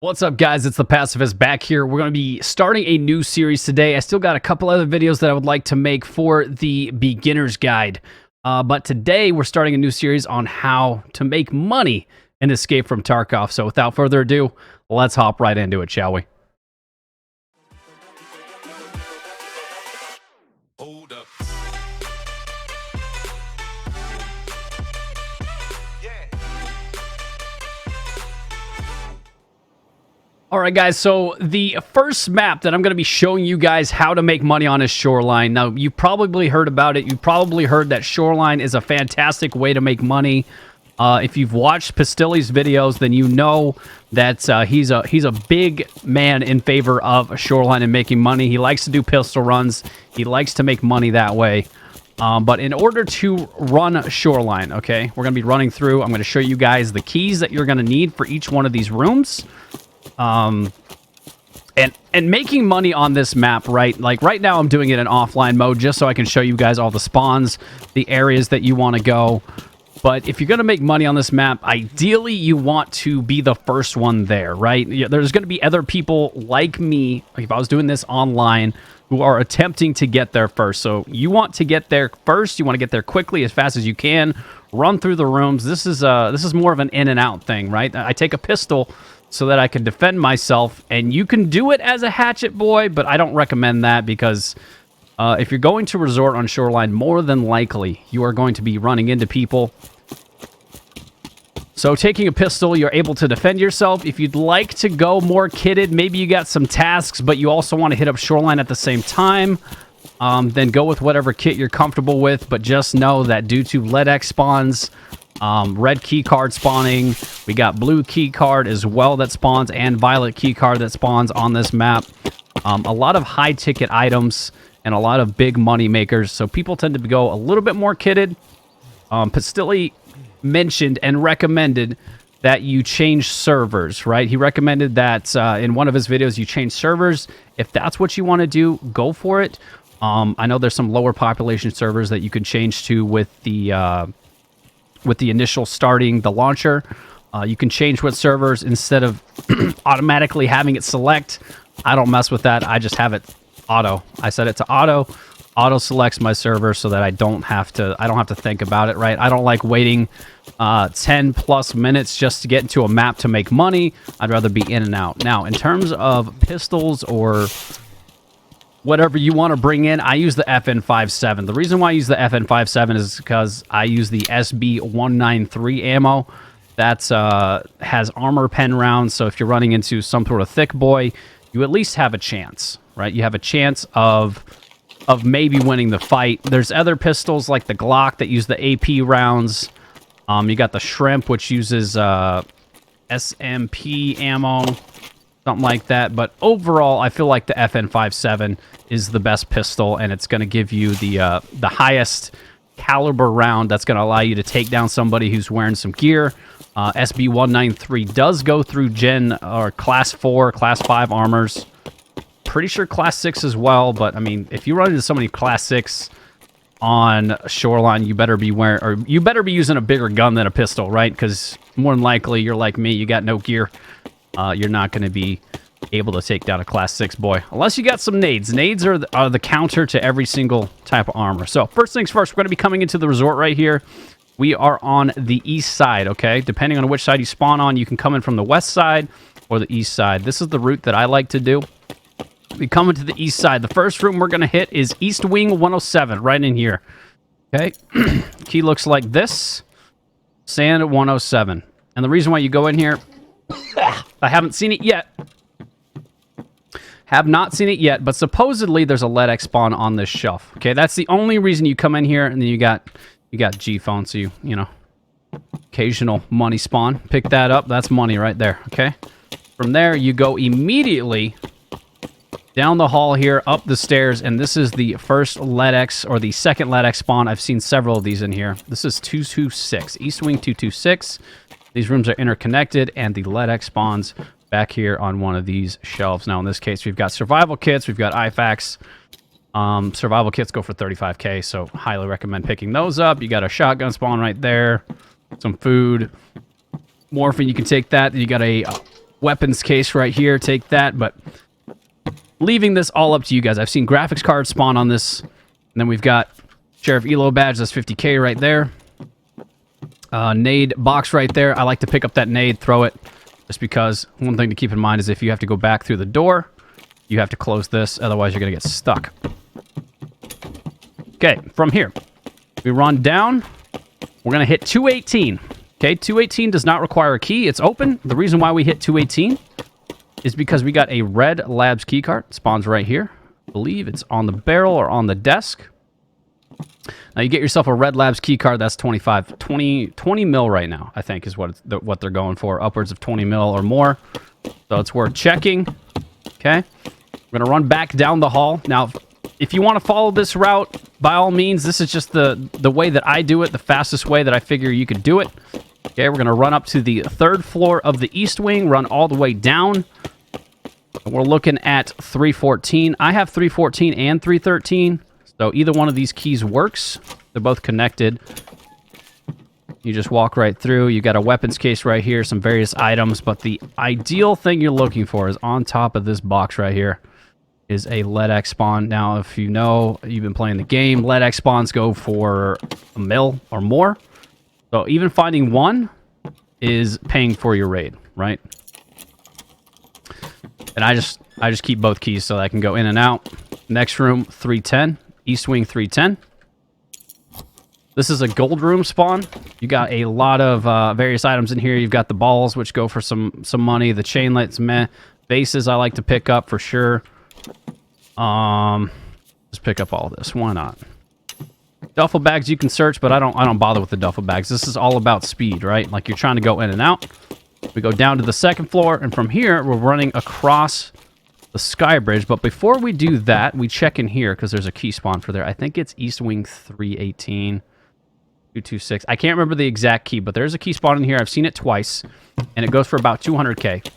What's up, guys? It's the Pacifist back here. We're going to be starting a new series today. I still got a couple other videos that I would like to make for the beginner's guide. But today we're starting a new series on how to make money and escape from Tarkov. So without further ado, let's hop right into it, shall we? Hold up. All right, guys, so the first map that I'm going to be showing you guys how to make money on is Shoreline. Now, you probably heard about it. You probably heard that Shoreline is a fantastic way to make money. If you've watched Pastilli's videos, then you know that he's a big man in favor of Shoreline and making money. He likes to do pistol runs. He likes to make money that way. But in order to run Shoreline, okay, we're going to be running through. I'm going to show you guys the keys that you're going to need for each one of these rooms. And making money on this map, right? Like right now I'm doing it in offline mode just so I can show you guys all the spawns, the areas that you want to go. But if you're going to make money on this map, ideally you want to be the first one there, right? There's going to be other people like me, if I was doing this online, who are attempting to get there first. So you want to get there first. You want to get there quickly, as fast as you can. Run through the rooms. This is more of an in and out thing, right? I take a pistol so that I can defend myself, and you can do it as a hatchet boy, but I don't recommend that because if you're going to resort on Shoreline, more than likely you are going to be running into people. So taking a pistol, you're able to defend yourself. If you'd like to go more kitted, maybe you got some tasks, but you also want to hit up Shoreline at the same time, then go with whatever kit you're comfortable with, but just know that due to LEDX spawns, red key card spawning, we got blue key card as well that spawns, and violet key card that spawns on this map. A lot of high ticket items and a lot of big money makers, so people tend to go a little bit more kitted. Pastilli mentioned and recommended that you change servers, right? He recommended that in one of his videos you change servers. If that's what you want to do, go for it. I know there's some lower population servers that you can change to with the initial starting the launcher. You can change what servers instead of automatically having it select. I don't mess with that. I just have it auto. I set it to auto. Auto selects my server so that I don't have to think about it, right? I don't like waiting 10 plus minutes just to get into a map to make money. I'd rather be in and out. Now, in terms of pistols or whatever you want to bring in, I use the FN57. The reason why I use the FN57 is because I use the SB193 ammo. That has armor pen rounds, so if you're running into some sort of thick boy, you at least have a chance, right? You have a chance of maybe winning the fight. There's other pistols like the Glock that use the AP rounds. You got the Shrimp, which uses SMP ammo, something like that. But overall, I feel like the FN57 is the best pistol, and it's going to give you the highest caliber round that's going to allow you to take down somebody who's wearing some gear. SB193 does go through Gen or Class 4, Class 5 armors. Pretty sure Class 6 as well, but I mean, if you run into somebody Class 6 on Shoreline, you better be you better be using a bigger gun than a pistol, right? Because more than likely, you're like me, you got no gear. You're not going to be able to take down a Class 6 boy. Unless you got some nades. Nades are the counter to every single type of armor. So first things first, we're going to be coming into the resort right here. We are on the east side, okay? Depending on which side you spawn on, you can come in from the west side or the east side. This is the route that I like to do. We come into the east side. The first room we're going to hit is East Wing 107, right in here. Okay? Key looks like this. Sand 107. And the reason why you go in here, I haven't seen it yet. Have not seen it yet, but supposedly there's a LEDX spawn on this shelf. Okay, that's the only reason you come in here, and then you got G-Phone, so you know, occasional money spawn. Pick that up. That's money right there, okay? From there, you go immediately down the hall here, up the stairs, and this is the first LEDX, or the second LEDX spawn. I've seen several of these in here. This is 226, East Wing 226. These rooms are interconnected, and the LEDX spawns back here on one of these shelves. Now, in this case, we've got survival kits, we've got IFAKs. Survival kits go for 35k, so highly recommend picking those up. You got a shotgun spawn right there, some food, morphine, you can take that. You got a weapons case right here. Take that, but leaving this all up to you guys. I've seen graphics cards spawn on this. And then we've got Sheriff Elo badge. That's 50K right there. Nade box right there. I like to pick up that nade, throw it. Just because one thing to keep in mind is if you have to go back through the door, you have to close this. Otherwise, you're going to get stuck. Okay, from here, we run down. We're going to hit 218. Okay, 218 does not require a key. It's open. The reason why we hit 218 is because we got a red labs keycard. Spawns right here. I believe it's on the barrel or on the desk. Now, you get yourself a red labs keycard. That's 20 mil right now, I think, is what they're going for. Upwards of 20 mil or more. So it's worth checking. Okay. We're going to run back down the hall. Now, if you want to follow this route, by all means, this is just the way that I do it, the fastest way that I figure you could do it. Okay, we're going to run up to the 3rd floor of the east wing, run all the way down. We're looking at 314. I have 314 and 313, so either one of these keys works. They're both connected. You just walk right through. You got a weapons case right here, some various items, but the ideal thing you're looking for is on top of this box right here is a lead-X spawn. Now, if you know, you've been playing the game, lead-X spawns go for a mil or more. So even finding one is paying for your raid, right? And I just keep both keys so that I can go in and out. Next room, 310. East wing, 310. This is a gold room spawn. You got a lot of various items in here. You've got the balls, which go for some money. The chainlets, meh. Bases I like to pick up for sure. Just pick up all this. Why not? Duffel bags you can search, but I don't bother with the duffel bags. This is all about speed, right? Like you're trying to go in and out. We go down to the 2nd floor, and from here we're running across the sky bridge. But before we do that, we check in here because there's a key spawn for there. I think it's East Wing 318 226. I can't remember the exact key, but there's a key spawn in here. I've seen it twice, and it goes for about 200K.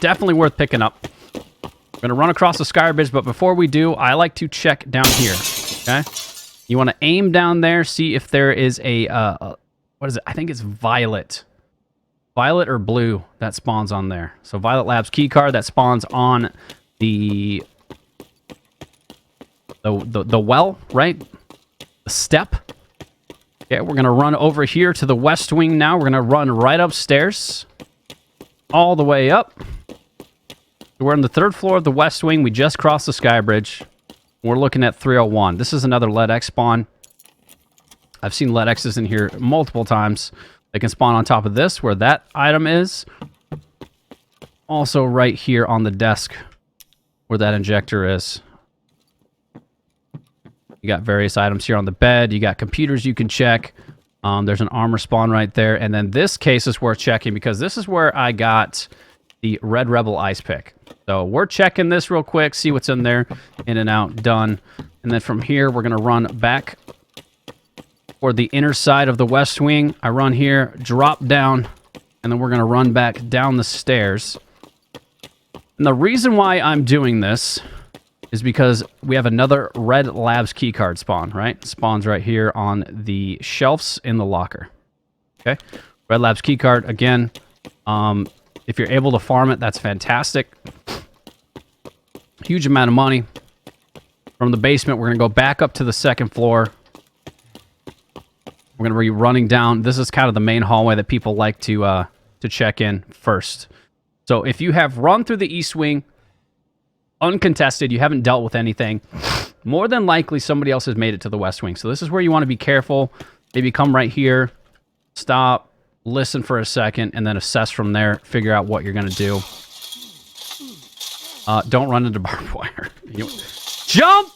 Definitely worth picking up. We're going to run across the sky bridge, but before we do, I like to check down here, okay? You want to aim down there, see if there is a, what is it? I think it's violet. Violet or blue that spawns on there. So Violet Labs keycard that spawns on the well, right? The step. Okay, we're going to run over here to the west wing now. We're going to run right upstairs. All the way up. We're on the 3rd floor of the west wing. We just crossed the sky bridge. We're looking at 301. This is another lead-X spawn. I've seen lead-X's in here multiple times. They can spawn on top of this, where that item is. Also right here on the desk, where that injector is. You got various items here on the bed. You got computers you can check. There's an armor spawn right there. And then this case is worth checking, because this is where I got the Red Rebel ice pick. So we're checking this real quick, see what's in there. In and out, done. And then from here, we're going to run back for the inner side of the west wing. I run here, drop down, and then we're going to run back down the stairs. And the reason why I'm doing this is because we have another Red Labs keycard spawn, right? Spawns right here on the shelves in the locker. Okay? Red Labs keycard, again, if you're able to farm it, that's fantastic. Huge amount of money. From the basement, we're going to go back up to the 2nd floor. We're going to be running down. This is kind of the main hallway that people like to check in first. So if you have run through the east wing, uncontested, you haven't dealt with anything, more than likely somebody else has made it to the west wing. So this is where you want to be careful. Maybe come right here, stop, listen for a second, and then assess from there, figure out what you're going to do. Don't run into barbed wire. Jump!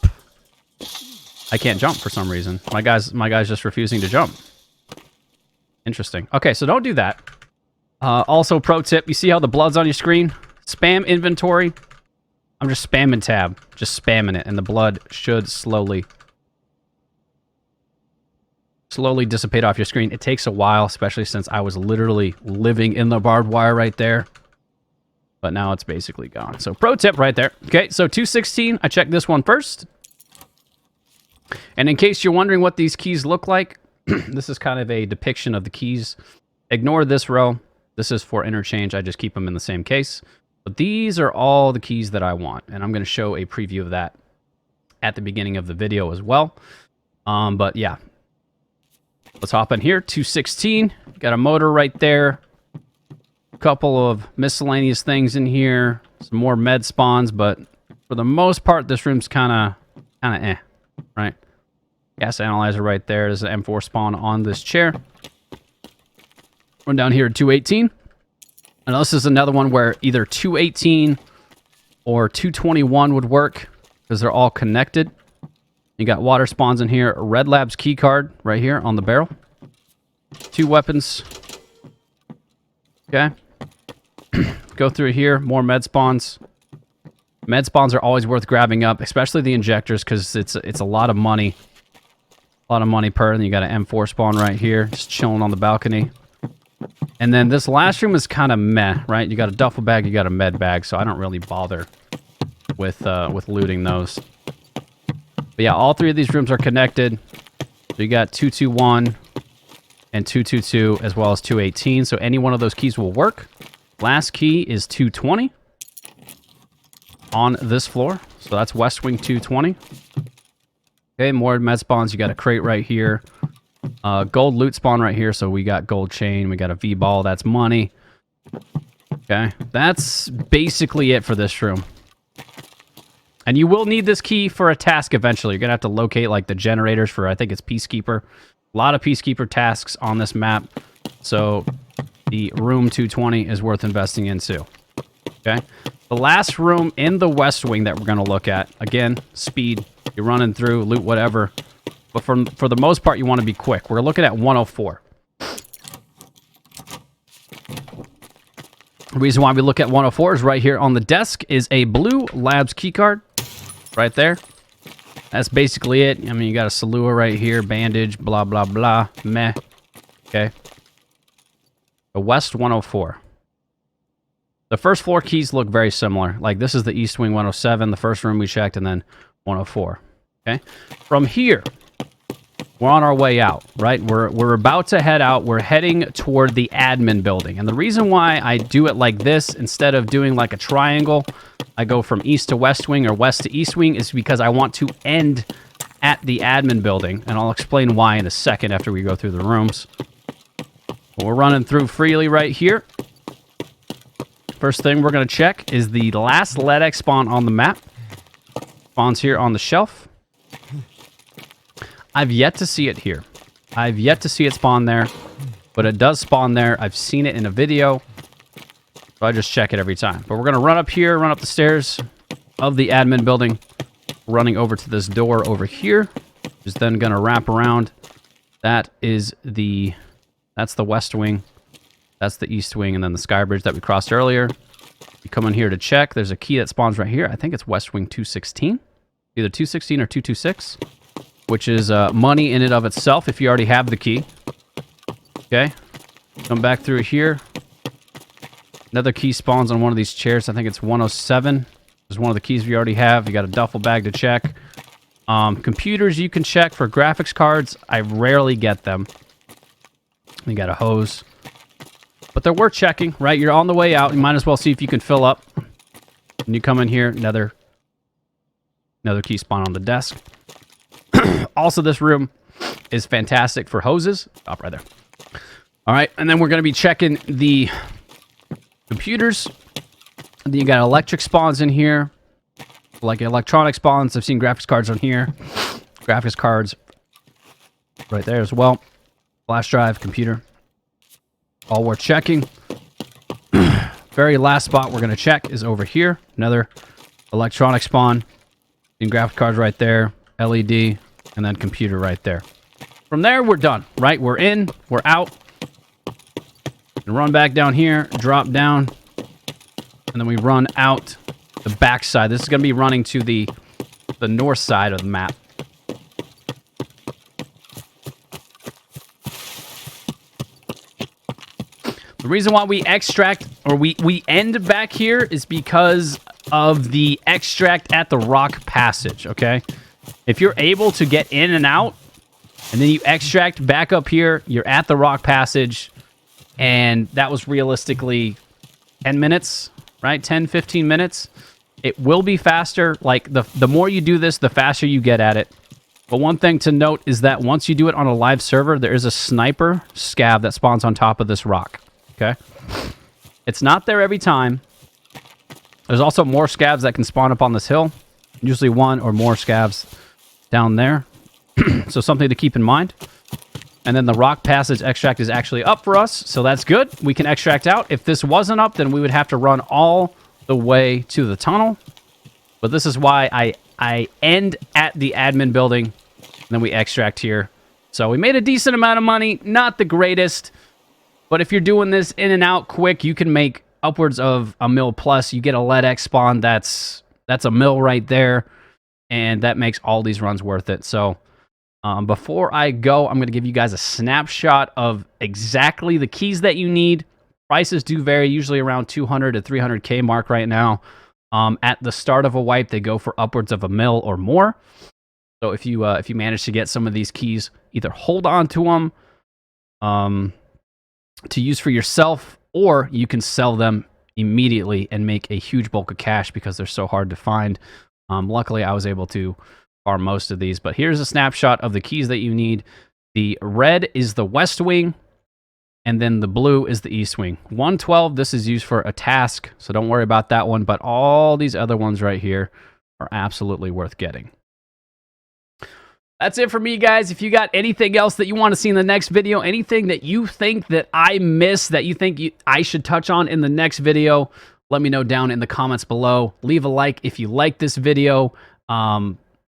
I can't jump for some reason. My guy's just refusing to jump. Interesting. Okay, so don't do that. Also, pro tip, you see how the blood's on your screen? Spam inventory. I'm just spamming tab. Just spamming it, and the blood should slowly dissipate off your screen. It takes a while, especially since I was literally living in the barbed wire right there. But now it's basically gone. So pro tip right there. Okay, so 216, I checked this one first. And in case you're wondering what these keys look like, this is kind of a depiction of the keys. Ignore this row. This is for interchange. I just keep them in the same case. But these are all the keys that I want, and I'm going to show a preview of that at the beginning of the video as well. But yeah, let's hop in here. 216, got a motor right there. A couple of miscellaneous things in here. Some more med spawns, but for the most part, this room's kind of eh, right? Gas analyzer right there. There's an M4 spawn on this chair. Run down here at 218. And this is another one where either 218 or 221 would work because they're all connected. You got water spawns in here. Red Labs key card right here on the barrel. 2 weapons. Okay. Go through here. More med spawns. Med spawns are always worth grabbing up, especially the injectors, because it's a lot of money. A lot of money per. And you got an M4 spawn right here, just chilling on the balcony. And then this last room is kind of meh, right? You got a duffel bag, you got a med bag, so I don't really bother with looting those. But yeah, all 3 of these rooms are connected. So you got 221 and 222 as well as 218. So any one of those keys will work. Last key is 220 on this floor. So that's West Wing 220. Okay, more med spawns. You got a crate right here. Gold loot spawn right here. So we got gold chain. We got a V-ball. That's money. Okay, that's basically it for this room. And you will need this key for a task eventually. You're going to have to locate like the generators for, I think it's Peacekeeper. A lot of Peacekeeper tasks on this map. So the room 220 is worth investing into. Okay. The last room in the West Wing that we're going to look at, again, speed. You're running through, loot whatever. But for the most part, you want to be quick. We're looking at 104. The reason why we look at 104 is right here on the desk is a blue Labs keycard. Right there. That's basically it. I mean, you got a Salua right here, bandage, blah, blah, blah, meh. Okay. The West 104. The first 4 keys look very similar. Like, this is the East Wing 107, the first room we checked, and then 104. Okay. From here, we're on our way out, right? We're about to head out. We're heading toward the admin building. And the reason why I do it like this instead of doing like a triangle, I go from east to west wing or west to east wing, is because I want to end at the admin building. And I'll explain why in a second after we go through the rooms. But we're running through freely right here. First thing we're going to check is the last LEDX spawn on the map. Spawns here on the shelf. I've yet to see it here. I've yet to see it spawn there, but it does spawn there. I've seen it in a video, so I just check it every time. But we're going to run up here, run up the stairs of the admin building, running over to this door over here, which is then going to wrap around. That's the West Wing. That's the East Wing, and then the Sky Bridge that we crossed earlier. You come in here to check. There's a key that spawns right here. I think it's West Wing 216. Either 216 or 226. Which is money in and of itself if you already have the key. Okay. Come back through here. Another key spawns on one of these chairs. I think it's 107. Is one of the keys we already have. You got a duffel bag to check. Computers you can check for graphics cards. I rarely get them. You got a hose. But they're worth checking, right? You're on the way out. You might as well see if you can fill up. And you come in here. Another key spawn on the desk. Also, this room is fantastic for hoses. Stop right there. All right, and then we're going to be checking the computers. And then you got electric spawns in here, like electronic spawns. I've seen graphics cards on here. Graphics cards right there as well. Flash drive, computer. All worth checking. Very last spot we're going to check is over here. Another electronic spawn. And graphics cards right there. LED. And then computer right there. From there, we're done, right? We're in, we're out. And run back down here, drop down. And then we run out the back side. This is going to be running to the north side of the map. The reason why we extract, or we end back here is because of the extract at the rock passage, okay? If you're able to get in and out, and then you extract back up here, you're at the rock passage, and that was realistically 10 minutes, right? 10, 15 minutes. It will be faster. Like, the more you do this, the faster you get at it. But one thing to note is that once you do it on a live server, there is a sniper scav that spawns on top of this rock, okay? It's not there every time. There's also more scavs that can spawn up on this hill. Usually one or more scavs down there. So something to keep in mind. And then the rock passage extract is actually up for us, so that's good. We can extract out. If this wasn't up, then we would have to run all the way to the tunnel. But this is why I end at the admin building, and then we extract here. So we made a decent amount of money. Not the greatest, but if you're doing this in and out quick, you can make upwards of $1 mil plus. You get a LEDX spawn, that's $1 mil right there, and that makes all these runs worth it. So before I go, I'm going to give you guys a snapshot of exactly the keys that you need. Prices do vary, usually around 200 to 300K mark right now. At the start of a wipe, they go for upwards of $1 mil or more. So if you manage to get some of these keys, either hold on to them to use for yourself, or you can sell them immediately and make a huge bulk of cash because they're so hard to find. Luckily, I was able to farm most of these, but here's a snapshot of the keys that you need. The red is the west wing, and then the blue is the east wing. 112, this is used for a task, so don't worry about that one, but all these other ones right here are absolutely worth getting. That's it for me, guys. If you got anything else that you want to see in the next video, anything that you think that I missed, that you think I should touch on in the next video, let me know down in the comments below. Leave a like if you like this video.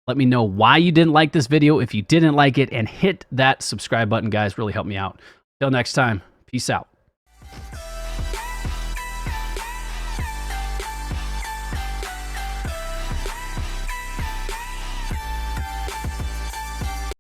Let me know why you didn't like this video if you didn't like it, and hit that subscribe button, guys. Really help me out. Till next time, peace out.